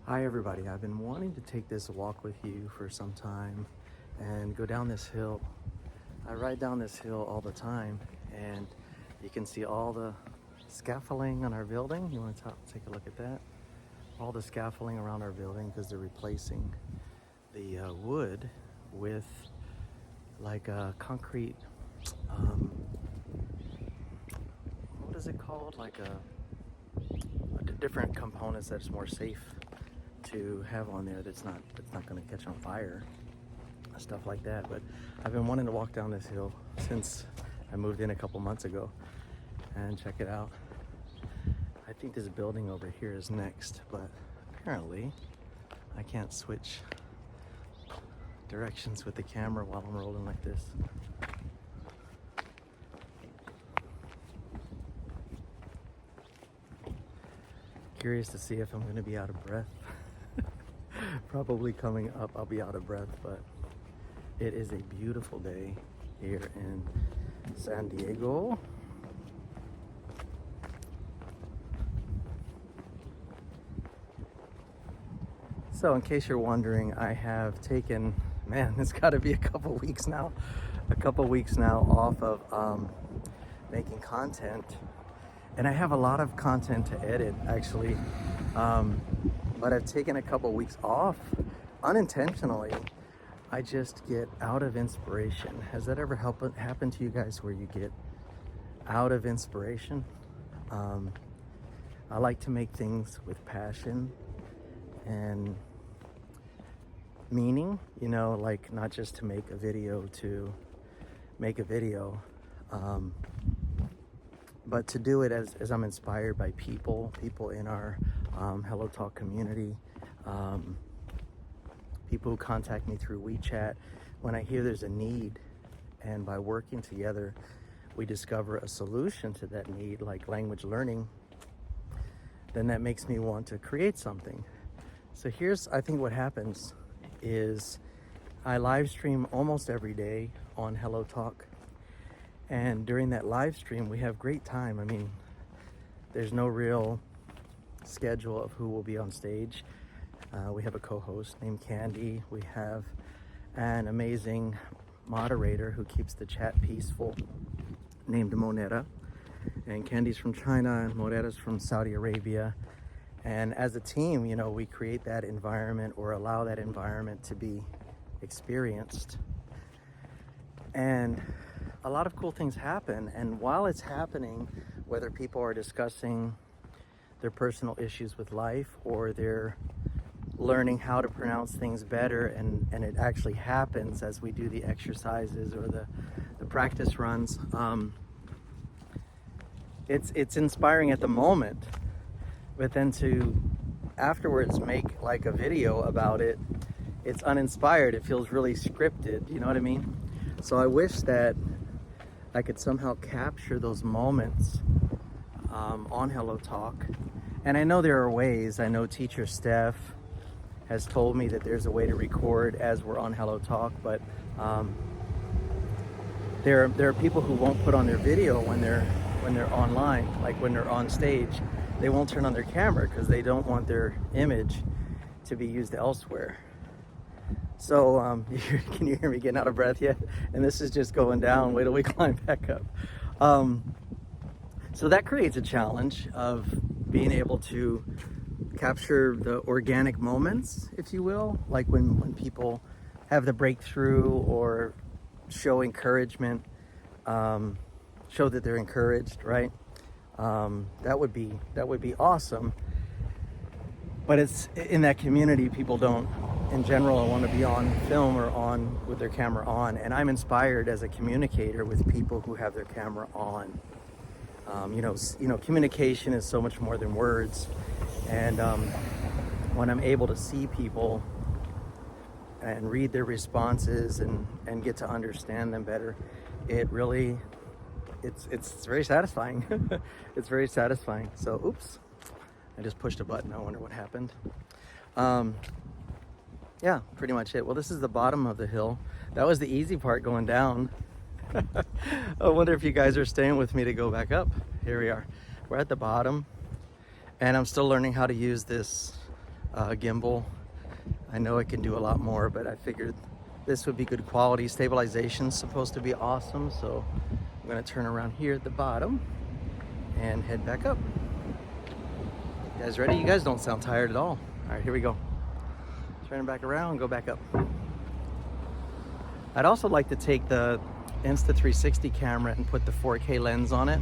Hi everybody, I've been wanting to take this walk with you for some time and go down this hill. I ride down this hill all the time and you can see all the scaffolding on our building. You want to take a look at that? All the scaffolding around our building because they're replacing the wood with like a concrete, what is it called? Like a different components that's more safe to have on there that's not going to catch on fire, stuff like that. But I've been wanting to walk down this hill since I moved in a couple months ago, and check it out. I think this building over here is next, but apparently I can't switch directions with the camera while I'm rolling like this. Curious to see if I'm going to be out of breath. Probably coming up I'll be out of breath, but it is a beautiful day here in San Diego. So in case you're wondering, I have taken, man, it's got to be a couple weeks now off of making content. And I have a lot of content to edit actually, but I've taken a couple weeks off unintentionally. I just get out of inspiration. Has that ever happened to you guys where you get out of inspiration? I like to make things with passion and meaning, you know, like not just to make a video to make a video, but to do it as I'm inspired by people in our HelloTalk community, people who contact me through WeChat when I hear there's a need, and by working together we discover a solution to that need, like language learning, then that makes me want to create something. So here's, I think what happens is I live stream almost every day on HelloTalk. And during that live stream, we have great time. I mean, there's no real schedule of who will be on stage. We have a co-host named Candy. We have an amazing moderator who keeps the chat peaceful named Moneta. And Candy's from China and Moneta's from Saudi Arabia. And as a team, you know, we create that environment or allow that environment to be experienced. And a lot of cool things happen, and while it's happening, whether people are discussing their personal issues with life or they're learning how to pronounce things better, and it actually happens as we do the exercises or the practice runs, it's inspiring at the moment, but then to afterwards make like a video about it, it's uninspired. It feels really scripted, you know what I mean? So I wish that I could somehow capture those moments on HelloTalk. And I know there are ways. I know teacher Steph has told me that there's a way to record as we're on HelloTalk, but there are people who won't put on their video when they're online, like when they're on stage. They won't turn on their camera because they don't want their image to be used elsewhere. So can you hear me getting out of breath yet? And this is just going down. Wait till we climb back up. So that creates a challenge of being able to capture the organic moments, if you will, like when people have the breakthrough or show encouragement, show that they're encouraged, right? That would be awesome. But it's in that community, people don't, in general, want to be on film or on with their camera on. And I'm inspired as a communicator with people who have their camera on. You know, communication is so much more than words. And when I'm able to see people and read their responses and get to understand them better, it really, it's very satisfying. It's very satisfying. So, oops. I just pushed a button. I wonder what happened. Yeah, pretty much it. Well, this is the bottom of the hill. That was the easy part, going down. I wonder if you guys are staying with me to go back up. Here we are. We're at the bottom, and I'm still learning how to use this gimbal. I know it can do a lot more, but I figured this would be good quality. Stabilization's supposed to be awesome, so I'm gonna turn around here at the bottom and head back up. You guys ready? You guys don't sound tired at all. All right, here we go. Turn back around and go back up. I'd also like to take the Insta360 camera and put the 4K lens on it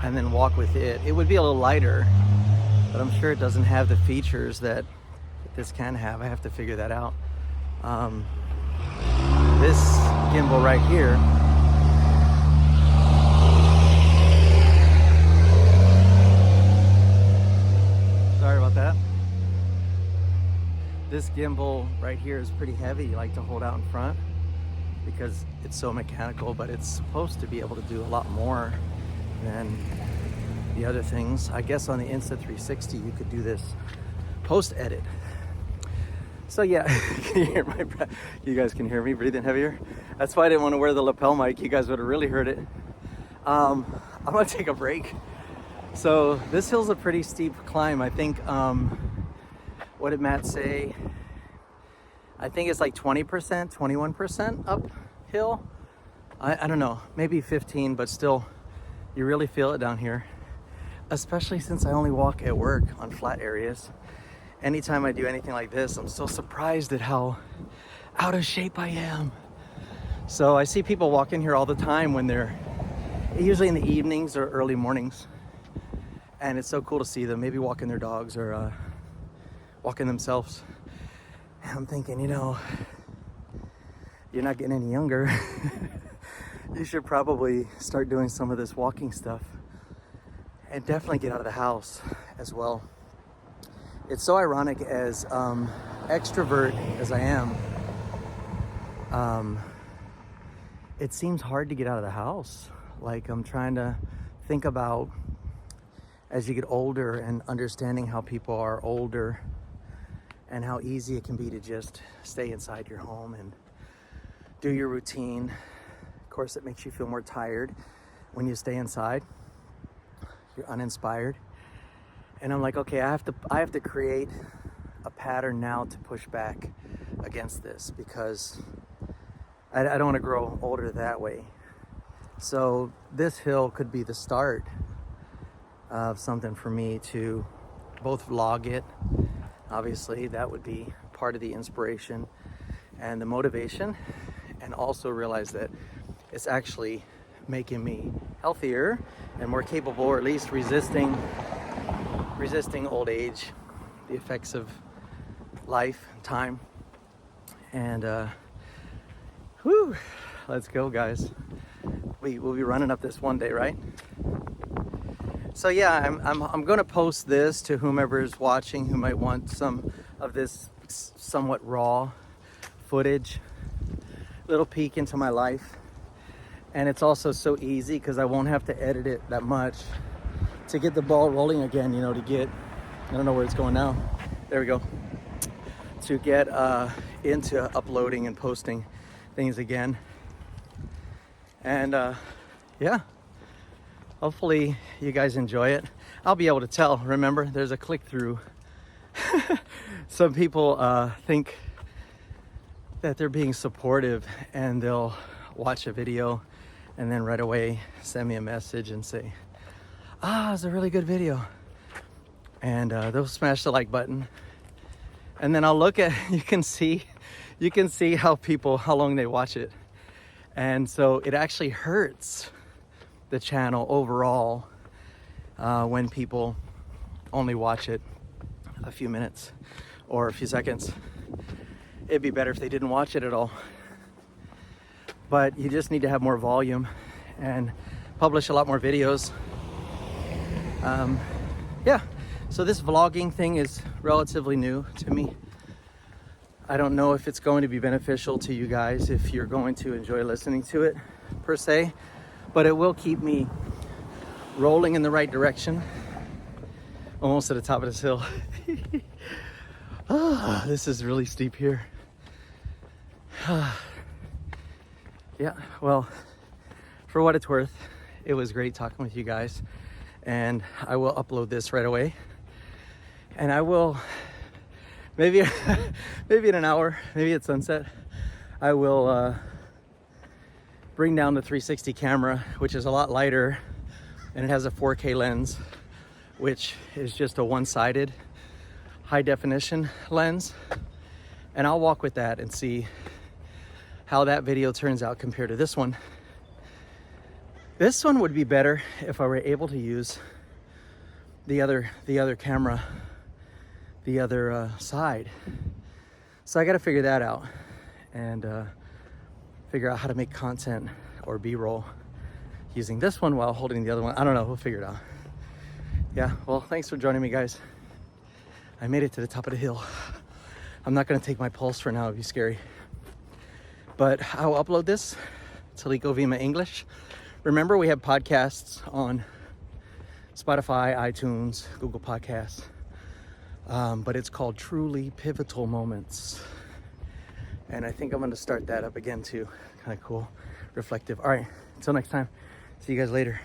and then walk with it. It would be a little lighter, but I'm sure it doesn't have the features that this can have. I have to figure that out. This gimbal right here, sorry about that. This gimbal right here is pretty heavy, like to hold out in front because it's so mechanical, but it's supposed to be able to do a lot more than the other things. I guess on the Insta360 you could do this post-edit. So yeah, can you hear my breath? You guys can hear me breathing heavier? That's why I didn't want to wear the lapel mic. You guys would have really heard it. I'm gonna take a break. So this hill's a pretty steep climb. I think, what did Matt say? I think it's like 20%, 21% uphill. I don't know, maybe 15, but still, you really feel it down here. Especially since I only walk at work on flat areas. Anytime I do anything like this, I'm so surprised at how out of shape I am. So I see people walking here all the time when they're, usually in the evenings or early mornings. And it's so cool to see them maybe walking their dogs or walking themselves. And I'm thinking, you know, you're not getting any younger. You should probably start doing some of this walking stuff and definitely get out of the house as well. It's so ironic, as extrovert as I am, it seems hard to get out of the house. Like I'm trying to think about, as you get older and understanding how people are older and how easy it can be to just stay inside your home and do your routine. Of course, it makes you feel more tired when you stay inside. You're uninspired. And I'm like, okay, I have to create a pattern now to push back against this, because I don't want to grow older that way. So this hill could be the start of something for me to both vlog it. Obviously, that would be part of the inspiration and the motivation, and also realize that it's actually making me healthier and more capable, or at least resisting old age, the effects of life and time. And whew, let's go, guys. We'll be running up this one day, right? So yeah, I'm gonna post this to whomever is watching who might want some of this somewhat raw footage, little peek into my life. And it's also so easy because I won't have to edit it that much to get the ball rolling again, you know, to get, I don't know where it's going now. There we go. To get into uploading and posting things again. And yeah, hopefully you guys enjoy it. I'll be able to tell. Remember, there's a click-through. Some people think that they're being supportive and they'll watch a video and then right away send me a message and say, it's a really good video. And they'll smash the like button. And then I'll look at, you can see how long they watch it. And so it actually hurts the channel overall when people only watch it a few minutes or a few seconds. It'd be better if they didn't watch it at all. But you just need to have more volume and publish a lot more videos. Yeah, so this vlogging thing is relatively new to me. I don't know if it's going to be beneficial to you guys, if you're going to enjoy listening to it per se, but it will keep me rolling in the right direction. Almost at the top of this hill. This is really steep here. Yeah, well, for what it's worth, it was great talking with you guys, and I will upload this right away. And I will maybe maybe in an hour, maybe at sunset, I will bring down the 360 camera, which is a lot lighter, and it has a 4K lens, which is just a one-sided high definition lens. And I'll walk with that and see how that video turns out compared to this one. This one would be better if I were able to use the other camera, the other side. So I got to figure that out and figure out how to make content or B-roll using this one while holding the other one. I don't know, we'll figure it out. Yeah, well, thanks for joining me, guys. I made it to the top of the hill. I'm not gonna take my pulse for now, it'd be scary. But I'll upload this to Lico Vima English. Remember, we have podcasts on Spotify, iTunes, Google Podcasts. But it's called Truly Pivotal Moments. And I think I'm gonna start that up again too. Kind of cool, reflective. All right, until next time, see you guys later.